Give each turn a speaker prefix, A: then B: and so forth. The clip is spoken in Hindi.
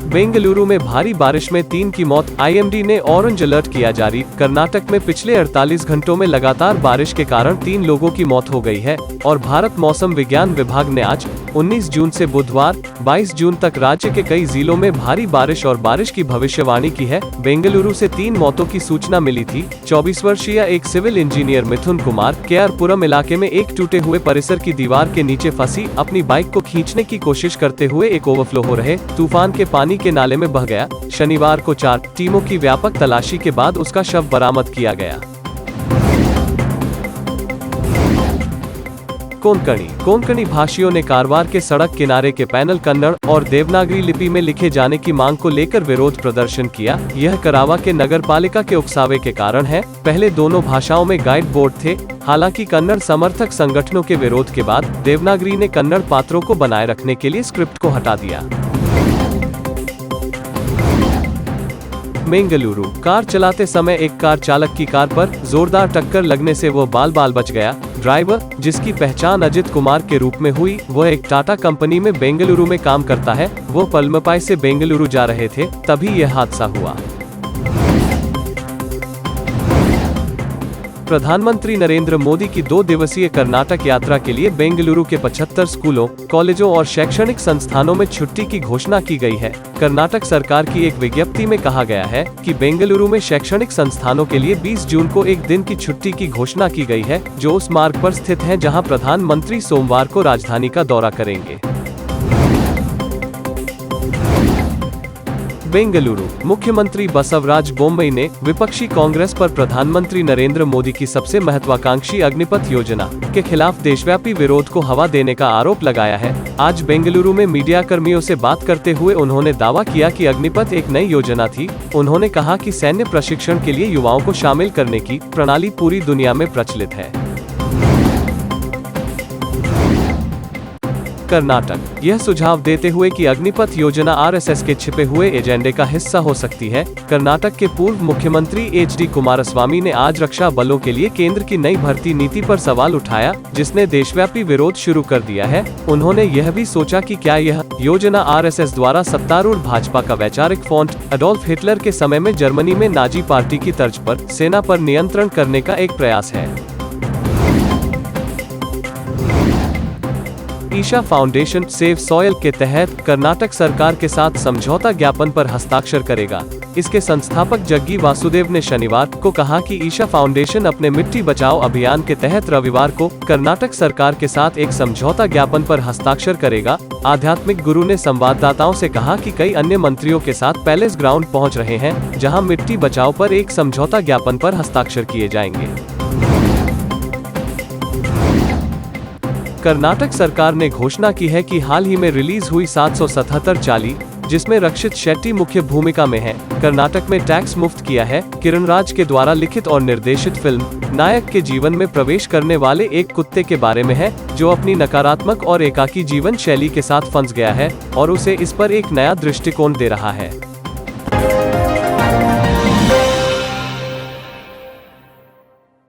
A: बेंगलुरु में भारी बारिश में 3 की मौत, आईएमडी ने ऑरेंज अलर्ट किया जारी। कर्नाटक में पिछले 48 घंटों में लगातार बारिश के कारण 3 लोगों की मौत हो गई है और भारत मौसम विज्ञान विभाग ने आज 19 जून से बुधवार 22 जून तक राज्य के कई जिलों में भारी बारिश और बारिश की भविष्यवाणी की है। बेंगलुरु से 3 मौतों की सूचना मिली थी। 24 वर्षीय एक सिविल इंजीनियर मिथुन कुमार केआरपुरम इलाके में एक टूटे हुए परिसर की दीवार के नीचे फंसी अपनी बाइक को खींचने की कोशिश करते हुए एक ओवरफ्लो हो रहे तूफान के पानी के नाले में बह गया। शनिवार को 4 टीमों की व्यापक तलाशी के बाद उसका शव बरामद किया गया। कोंकणी भाषियों ने कारवार के सड़क किनारे के पैनल कन्नड़ और देवनागरी लिपि में लिखे जाने की मांग को लेकर विरोध प्रदर्शन किया। यह करावा के नगरपालिका के उकसावे के कारण है। पहले दोनों भाषाओं में गाइड बोर्ड थे, हालांकि कन्नड़ समर्थक संगठनों के विरोध के बाद देवनागरी ने कन्नड़ पात्रों को बनाए रखने के लिए स्क्रिप्ट को हटा दिया। बेंगलुरु कार चलाते समय एक कार चालक की कार पर जोरदार टक्कर लगने से वो बाल बच गया। ड्राइवर, जिसकी पहचान अजित कुमार के रूप में हुई, वह एक टाटा कंपनी में बेंगलुरु में काम करता है। वो पलमपाई से बेंगलुरु जा रहे थे, तभी यह हादसा हुआ। प्रधानमंत्री नरेंद्र मोदी की 2 दिवसीय कर्नाटक यात्रा के लिए बेंगलुरु के 75 स्कूलों, कॉलेजों और शैक्षणिक संस्थानों में छुट्टी की घोषणा की गई है। कर्नाटक सरकार की एक विज्ञप्ति में कहा गया है कि बेंगलुरु में शैक्षणिक संस्थानों के लिए 20 जून को एक दिन की छुट्टी की घोषणा की गई है, जो उस मार्ग पर स्थित है जहां प्रधानमंत्री सोमवार को राजधानी का दौरा करेंगे। बेंगलुरु मुख्यमंत्री बसवराज बोम्मई ने विपक्षी कांग्रेस पर प्रधानमंत्री नरेंद्र मोदी की सबसे महत्वाकांक्षी अग्निपथ योजना के खिलाफ देशव्यापी विरोध को हवा देने का आरोप लगाया है। आज बेंगलुरु में मीडिया कर्मियों से बात करते हुए उन्होंने दावा किया कि अग्निपथ एक नई योजना थी। उन्होंने कहा कि सैन्य प्रशिक्षण के लिए युवाओं को शामिल करने की प्रणाली पूरी दुनिया में प्रचलित है। कर्नाटक यह सुझाव देते हुए कि अग्निपथ योजना आरएसएस के छिपे हुए एजेंडे का हिस्सा हो सकती है। कर्नाटक के पूर्व मुख्यमंत्री एचडी कुमारस्वामी ने आज रक्षा बलों के लिए केंद्र की नई भर्ती नीति पर सवाल उठाया, जिसने देशव्यापी विरोध शुरू कर दिया है। उन्होंने यह भी सोचा कि क्या यह योजना आरएसएस द्वारा सत्तारूढ़ भाजपा का वैचारिक फ्रंट एडोल्फ हिटलर के समय में जर्मनी में नाजी पार्टी की तर्ज पर सेना पर नियंत्रण करने का एक प्रयास है। ईशा फाउंडेशन सेव सॉयल के तहत कर्नाटक सरकार के साथ समझौता ज्ञापन पर हस्ताक्षर करेगा। इसके संस्थापक जग्गी वासुदेव ने शनिवार को कहा कि ईशा फाउंडेशन अपने मिट्टी बचाओ अभियान के तहत रविवार को कर्नाटक सरकार के साथ एक समझौता ज्ञापन पर हस्ताक्षर करेगा। आध्यात्मिक गुरु ने संवाददाताओं से कहा कि कई अन्य मंत्रियों के साथ पैलेस ग्राउंड पहुंच रहे हैं, जहां मिट्टी बचाओ पर एक समझौता ज्ञापन पर हस्ताक्षर किए जाएंगे। कर्नाटक सरकार ने घोषणा की है कि हाल ही में रिलीज हुई 777 चाली, जिसमें रक्षित शेट्टी मुख्य भूमिका में है, कर्नाटक में टैक्स मुफ्त किया है। किरण राज के द्वारा लिखित और निर्देशित फिल्म नायक के जीवन में प्रवेश करने वाले एक कुत्ते के बारे में है, जो अपनी नकारात्मक और एकाकी जीवन शैली के साथ फंस गया है और उसे इस पर एक नया दृष्टिकोण दे रहा है।